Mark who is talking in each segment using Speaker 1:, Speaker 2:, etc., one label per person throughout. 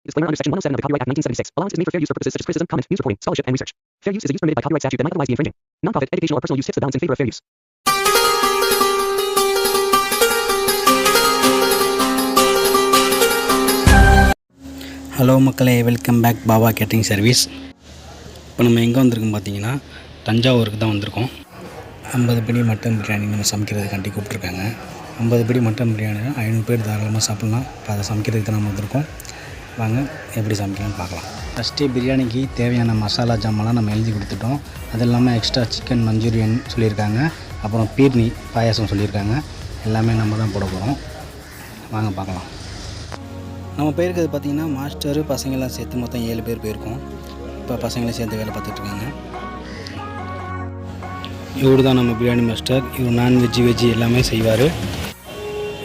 Speaker 1: Disclaimer under Section 107 of the Copyright Act 1976. Allowance is made for fair use for purposes such as criticism, comment, news reporting, scholarship, and research. Fair use is a use permitted by copyright statute that might otherwise be infringing. Non-profit, educational, or personal use tips the balance in favor of fair use.
Speaker 2: Hello மக்களே, welcome back Baba catering service. இப்போ நம்ம எங்கே வந்திருக்கோம் பார்த்தீங்கன்னா, தஞ்சாவூருக்கு தான் வந்திருக்கோம். 50 படி மட்டன் பிரியாணி நம்ம சமைக்கிறதுக்காண்டி கூப்பிட்ருக்காங்க. 50 படி மட்டன் பிரியாணி 500 பேர் தாராளமாக சாப்பிட்லாம். இப்போ அதை சமைக்கிறதுக்கு தான் நம்ம வந்திருக்கோம். வாங்க எப்படி சமைக்கலாம்னு பார்க்கலாம். ஃபஸ்ட்டு பிரியாணிக்கு தேவையான மசாலா ஜாமான்லாம் நம்ம எழுதி கொடுத்துட்டோம். அது இல்லாமல் எக்ஸ்ட்ரா சிக்கன் மஞ்சூரியன் சொல்லியிருக்காங்க. அப்புறம் பீர்னி பாயாசம் சொல்லியிருக்காங்க. எல்லாமே நம்ம தான் போட போகிறோம். வாங்க பார்க்கலாம். நம்ம போயிருக்கிறது பார்த்திங்கன்னா, மாஸ்டரு பசங்களாம் சேர்த்து மொத்தம் 7 பேர் போயிருக்கோம். இப்போ பசங்களையும் சேர்ந்து வேலை பார்த்துட்ருக்காங்க. இவர் தான் நம்ம பிரியாணி மாஸ்டர். இவர் நான்வெஜ்ஜு வெஜ்ஜு எல்லாமே செய்வார்.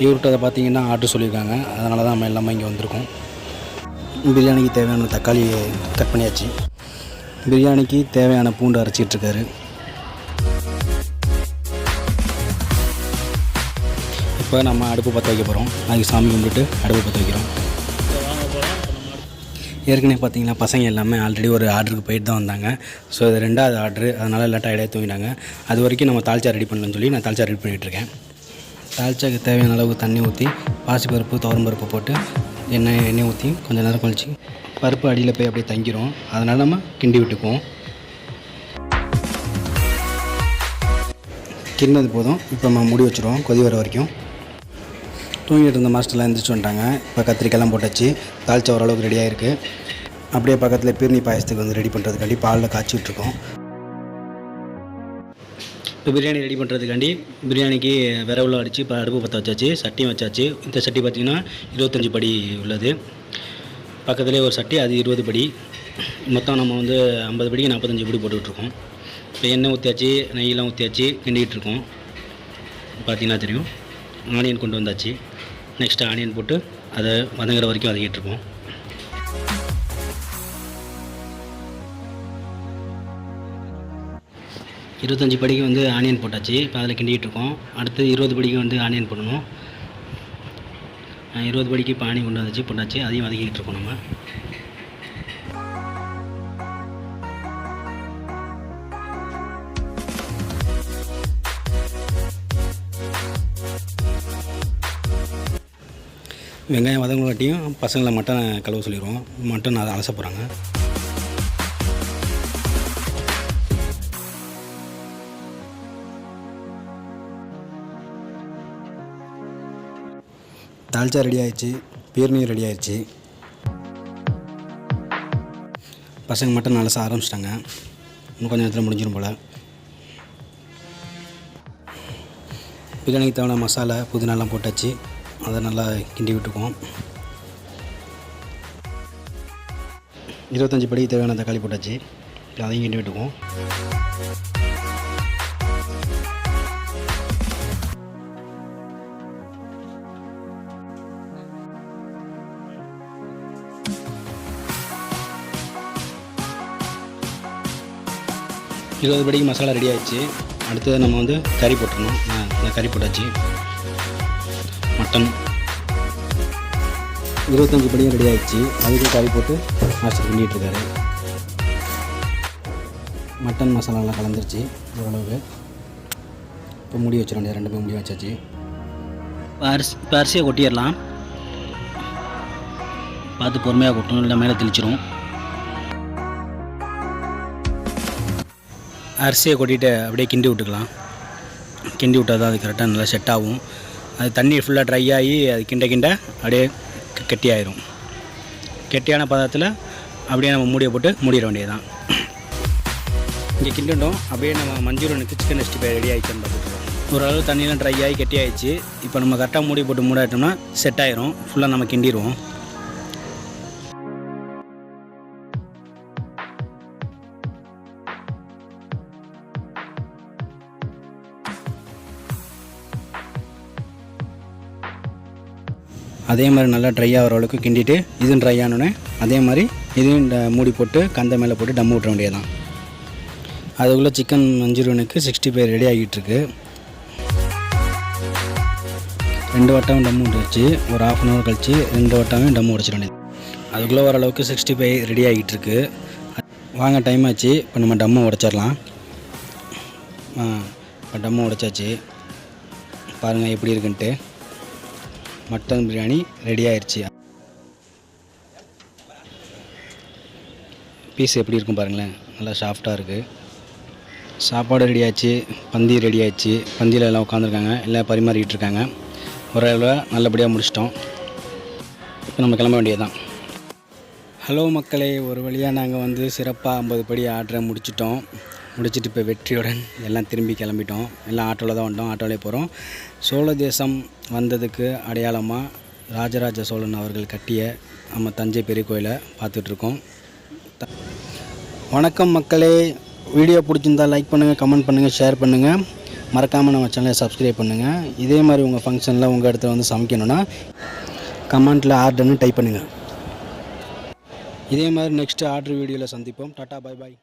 Speaker 2: இவர்கிட்ட அதை பார்த்திங்கன்னா ஆர்டர் சொல்லியிருக்காங்க. அதனால தான் நம்ம எல்லாமே இங்கே வந்திருக்கோம். பிரியாணிக்கு தேவையான தக்காளி கட் பண்ணியாச்சு. பிரியாணிக்கு தேவையான பூண்டு அரைச்சிட்ருக்காரு. இப்போ நம்ம அடுப்பு பற்ற வைக்க போகிறோம். அதுக்கு சாமி கும்பிட்டு அடுப்பு பற்ற வைக்கிறோம். ஏற்கனவே பார்த்திங்கன்னா பசங்க எல்லாமே ஆல்ரெடி ஒரு ஆர்டருக்கு போயிட்டு தான் வந்தாங்க. ஸோ இது 2வது ஆர்டரு. அதனால் எல்லாம் டயர்டாக தூங்கிட்டாங்க. அது வரைக்கும் நம்ம தால்ச்சா ரெடி பண்ணலன்னு சொல்லி நான் தால்ச்சா ரெடி பண்ணிகிட்ருக்கேன். தால்ச்சாக்கு தேவையான அளவு தண்ணி ஊற்றி பாசிப்பருப்பு துவரம்பருப்பு போட்டு எண்ணெய் ஊற்றி கொஞ்சம் நேரம் கழிச்சு பருப்பு அடியில் போய் அப்படியே தங்கிடும். அதனால் நம்ம கிண்டி விட்டுக்குவோம். கிண்டினது போதும். இப்போ நம்ம மூடி வச்சுருவோம் கொதி வர வரைக்கும். தூங்கிட்டு இருந்த மாஸ்டர்லாம் எழுந்திரிச்சு வந்துட்டாங்க. இப்போ கத்திரிக்காயெல்லாம் போட்டாச்சு. தால்ச்சா ஓரளவுக்கு ரெடியாக இருக்குது. அப்படியே பக்கத்தில் பீர்னி பாயசத்துக்கு வந்து ரெடி பண்ணுறதுக்காண்டி பாலில் காய்ச்சிட்ருக்கோம். இப்போ பிரியாணி ரெடி பண்ணுறதுக்காண்டி பிரியாணிக்கு விரவுல அடித்து இப்போ அடுப்பு பற்ற வச்சாச்சு. சட்டியும் வச்சாச்சு. இந்த சட்டி பார்த்திங்கன்னா 25 படி உள்ளது. பக்கத்துலேயே ஒரு சட்டி, அது 20 படி. மொத்தம் நம்ம வந்து 50 படிக்கு 45 படி போட்டுக்கிட்டுருக்கோம். இப்போ எண்ணெய் ஊற்றியாச்சு, நெய்யெல்லாம் ஊற்றியாச்சு, கிண்டிகிட்ருக்கோம். பார்த்திங்கன்னா தெரியும். ஆனியன் கொண்டு வந்தாச்சு. நெக்ஸ்ட்டு ஆனியன் போட்டு அதை வதங்குற வரைக்கும் வதக்கிட்டுருக்கோம். இருபத்தஞ்சி படிக்கு வந்து ஆனியன் போட்டாச்சு. இப்போ அதில் கிண்டிகிட்ருக்கோம். அடுத்து 20 படிக்கு வந்து ஆனியன் போடணும். 20 படிக்கு இப்போ ஆனியன் கொண்டு வந்துச்சு போட்டாச்சு. அதையும் வதக்கிட்டு இருக்கோம் நம்ம. வெங்காயம் வதங்கலாட்டியும் பசங்களை மட்டனை கழுவ சொல்லிடுவோம். மட்டன் அதை அலச போகிறாங்க. தால்ச்சா ரெடி ஆயிடுச்சு. பீர்னி ரெடி ஆயிடுச்சு. பசங்க மட்டன் அலச ஆரம்பிச்சிட்டாங்க. இன்னும் கொஞ்சம் நேரத்தில் முடிஞ்சிடும் போல். பிரியாணிக்கு தேவையான மசாலா புதினாலாம் போட்டாச்சு. அதை நல்லா கிண்டி விட்டுக்குவோம். 25 படிக்கு தேவையான தக்காளி போட்டாச்சு. அதையும் கிண்டி விட்டுக்குவோம். இருபது படிக்கு மசாலா ரெடி ஆகிடுச்சு. அடுத்தது நம்ம வந்து கறி போட்டுருணும். கறி போட்டாச்சு. மட்டன் 25 படியும் ரெடி ஆகிடுச்சு. அதுக்கும் கறி போட்டு மாஸ்டர் பண்ணிகிட்ருக்காரு. மட்டன் மசாலாலாம் கலந்துருச்சு ஓரளவுக்கு. இப்போ மூடி வச்சிட வேண்டியது. 2 மூடி வச்சாச்சு. இப்போ அரிசியை கொட்டிடலாம். பார்த்து பொறுமையாக கொட்டணும், இல்லை மேலே தெளிச்சிடும். அரிசியை கொட்டிட்டு அப்படியே கிண்டி விட்டுக்கலாம். கிண்டி விட்டால் தான் அது கரெக்டாக நல்லா செட் ஆகும். அது தண்ணி ஃபுல்லாக ட்ரை ஆகி அது கிண்ட அப்படியே கெட்டியாயிரும். கெட்டியான பதத்தில் அப்படியே நம்ம மூடியை போட்டு மூடிட வேண்டியது தான். இங்கே கிண்டிட்டோம். அப்படியே நம்ம மஞ்சூரியனுக்கு சிக்கன் 65 ரெடி ஆகிடுச்சுன்னு பார்த்துக்கலாம். ஓரளவு தண்ணியெலாம் ட்ரை ஆகி கெட்டி ஆகிடுச்சு. இப்போ நம்ம கரெக்டாக மூடி போட்டு மூடாட்டோம்னா செட் ஆயிரும். ஃபுல்லாக நம்ம கிண்டிடுவோம். அதே மாதிரி நல்லா ட்ரை ஆகிற அளவுக்கு கிண்டிட்டு இதுவும் ட்ரை ஆனோடனே அதே மாதிரி இதையும் மூடி போட்டு கந்த மேலே போட்டு டம் விட்டுற வேண்டியது தான். அதுக்குள்ளே சிக்கன் மஞ்சூரியனுக்கு 65 ரெடி ஆகிட்டுருக்கு. 2 வட்டம் டம் விட்டுருச்சு. ஒரு ½ அன் ஹவர் கழிச்சு 2 வட்டமே டம் உடைச்சிட வேண்டியது. அதுக்குள்ளே ஓரளவுக்கு 65 ரெடி ஆகிட்டுருக்கு. வாங்க டைம் ஆச்சு. இப்போ நம்ம டம்மை உடைச்சிடலாம். இப்போ டம்மை உடைச்சாச்சு. பாருங்கள் எப்படி இருக்குன்ட்டு. மட்டன் பிரியாணி ரெடி ஆயிடுச்சு. பீஸ் எப்படி இருக்கும் பாருங்களேன், நல்லா சாஃப்டாக இருக்குது. சாப்பாடு ரெடி ஆச்சு, பந்தி ரெடி ஆயிடுச்சு. பந்தியில் எல்லாம் உட்காந்துருக்காங்க, எல்லாம் பரிமாறிக்கிட்டு இருக்காங்க. ஒரு நல்லபடியாக முடிச்சிட்டோம். இப்போ நம்ம கிளம்ப வேண்டியதுதான். ஹலோ மக்களே, ஒரு வழியாக நாங்கள் வந்து சிறப்பாக 50 படி ஆர்டரை முடிச்சுட்டு இப்போ வெற்றியுடன் எல்லாம் திரும்பி கிளம்பிட்டோம். எல்லாம் ஆட்டோவில் தான் வந்தோம், ஆட்டோவிலே போகிறோம். சோழ தேசம் வந்ததுக்கு அடையாளமாக ராஜராஜ சோழன் அவர்கள் கட்டிய நம்ம தஞ்சை பெரிய கோயிலை பார்த்துட்ருக்கோம். வணக்கம் மக்களே, வீடியோ பிடிச்சிருந்தால் லைக் பண்ணுங்கள், கமெண்ட் பண்ணுங்கள், ஷேர் பண்ணுங்கள். மறக்காமல் நம்ம சேனலை சப்ஸ்கிரைப் பண்ணுங்கள். இதே மாதிரி உங்கள் ஃபங்க்ஷனில் உங்கள் இடத்துல வந்து சமைக்கணுன்னா கமெண்ட்டில் ஆர்டர்னு டைப் பண்ணுங்கள். இதே மாதிரி நெக்ஸ்ட்டு ஆர்டர் வீடியோவில் சந்திப்போம். டாட்டா, பாய் பாய்.